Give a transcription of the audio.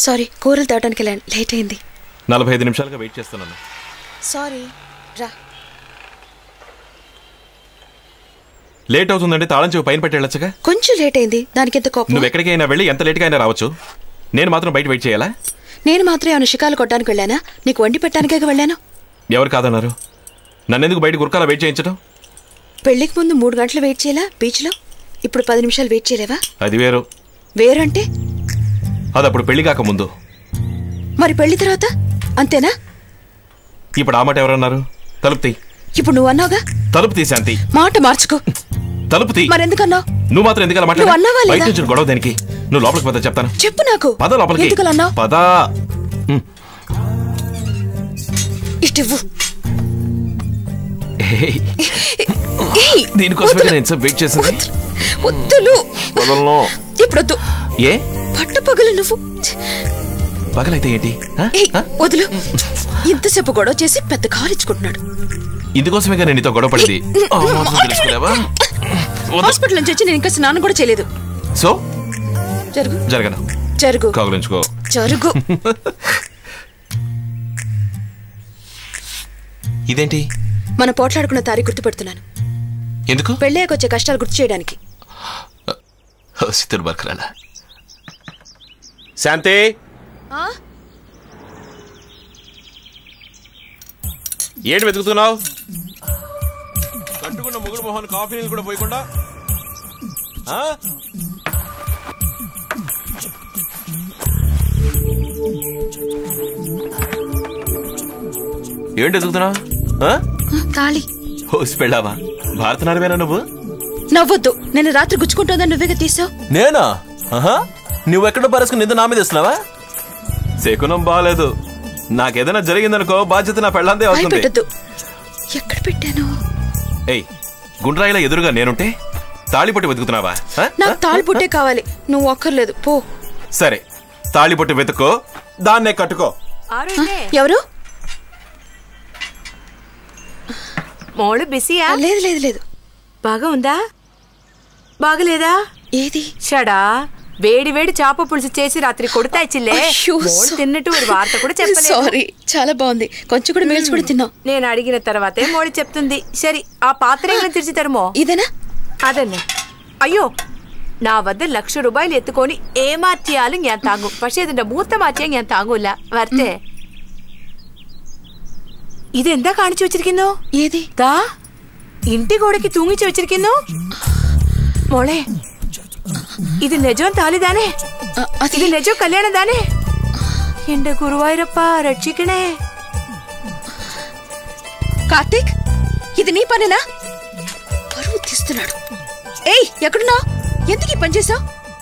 Sorry, కూరలు తేవడానికి వెళ్ళాను, లేట్ అయింది. 45 నిమిషాలుగా వెయిట్ చేస్తున్నాను. సారీ రా. లేట్ అవుతుందంటే తాళం చెవి పైన పెట్టి వెళ్ళొచ్చుగా. కొంచెం లేట్ అయింది, దానికి ఎంత కోపం? నువ్వు ఎక్కడికైనా వెళ్ళి ఎంత లేట్గా అయినా రావచ్చు, నేను మాత్రం బయట వెయిట్ చేయాలా? నేను మాత్రం ఏమైనా షికాలు కొట్టడానికి వెళ్ళానా? నీకు వండి పెట్టడానికే వెళ్ళాను. ఎవరు కాదన్నారు? నన్నెందుకు బయట గురకాల వెయిట్ చేయించడం? పెళ్లికి ముందు 3 గంటలు వెయిట్ చేయాలా బీచ్లో? ఇప్పుడు 10 నిమిషాలు వెయిట్ చేయలేవా? అది వేరు. వేరంటే అది అప్పుడు పెళ్లి కాక ముందు. మరి పెళ్లి తర్వాత అంతేనా? ఇప్పుడు ఆ మాట ఎవరన్నారు? తలుపు తీ. ఇప్పుడు నువ్వు అన్నావుగా. తలుపు తీ శాంతి. మాట మార్చుకో. తలుపు తీ. మరి ఎందుకన్నావు? నువ్వు మాత్రం ఎందుకలా మాట్లాడావు? బయట నుంచి గొడవ దేనికి? నువ్వు లోపలికి పద, చెప్తాను. చెప్పు నాకు. పద లోపలికి. ఎందుకన్నావు? పద. ఇటు దీనికోసమే నేను ఎంత వెయిట్ చేసింది. వద్దులు. వదలను. ఇప్పుడొద్దు. ఏ పట్టు పగలు నువ్వు. పగలైతే ఏంటి? వదులు. ఇంతసేపు గొడవ చేసి పెద్ద కాలిచ్చుకుంటున్నాడు. ఇందుకోసమే నేను నీతో గొడవ పడింది. హాస్పిటల్ నుంచి వచ్చి నేను ఇంకా స్నానం కూడా చేయలేదు. సో జరుగు. జరగను. జరుగు. కౌగులించుకో. జరుగు. ఇదేంటి? మనం పోట్లాడుకున్న తారీఖు గుర్తుపెడుతున్నాను. ఎందుకు? పెళ్ళయ్యాక వచ్చే కష్టాలు గుర్తు చేయడానికి. శాంతి, ఏంటి వెతుకుతున్నావు? కట్టుకున్న ముగ్గురు మొహన్ కాఫీ నీళ్ళు కూడా పోయకుండా ఏంటి వెతుకుతున్నావు? తాళి. హోసి పెళ్ళావా? భారతనారవేనా నువ్వు? నవ్వొద్దు. నేను రాత్రి గుచ్చుకుంటుందని నువ్వేగా తీసావు. నేనా? నువ్వెక్కడో పరసుకుని నిద్ర నా మీద ఇస్తున్నావా? శకునం బాగాలేదు. నాకేదైనా జరిగిందనుకో బాధ్యత నా పెళ్ళందే అవుతుంది. ఎక్కడ పెట్టాను? ఏయ్, గుండ్రాయిలా ఎదురుగా నేనుంటే తాళిపొట్టి వెతుకుతున్నావా? నాకు తాళిపొట్టే కావాలి, నువ్వు ఒక్కర్లేదు. పో. సరే, తాళిపొట్టి వెతుక్కో, దాన్నే కట్టుకో. ఎవరు? మోళు బిసియా? లేదు లేదు లేదు. బాగా ఉందా? బాగలేదా? ఏది? షడా వేడి వేడి చేప పులుసు చేసి రాత్రి కొడతా ఇచ్చిలే. తిన్నట్టు వార్త కూడా చెప్పలేదు. సారీ, చాలా బాగుంది. కొంచెం కూడా మీల్స్ కూడా తిన్నావు. నేను అడిగిన తర్వాతే మోడి చెప్తుంది. సరే, ఆ పాత్ర ఏమైనా తెరిచి తరుమో? ఇదేనా? అదన్నే. అయ్యో, నా వద్ద 1,00,000 రూపాయలు ఎత్తుకొని ఏమాత్యాలు ഞാൻ താങ്ങും. പക്ഷേ ഇതിന്റെ മൂത്ത മാറ്റിയാൽ ഞാൻ താങ്ങൂല. വരട്ടെ. ഇതെന്താ കാണിച്ചു വെച്ചിരിക്കുന്നു? ഏതി? ദാ ఇంటి గోడకి తూങ്ങിచి వెచ్చిరిക്കുന്നു. മോളെ, ഇത് നിജം താലിതാനേ? ഇത് നിജം കല്യാണം താനേ? എന്റെ ഗുരുവായൂരപ്പ രക്ഷിക്കണേ. కార్తీక్, ఇది నీ పనేనా? పరువు తీస్తున్నాడు. ఏయ్, ఎక్కడున్నావు? ఎందుకు ఈ పని చేసావు?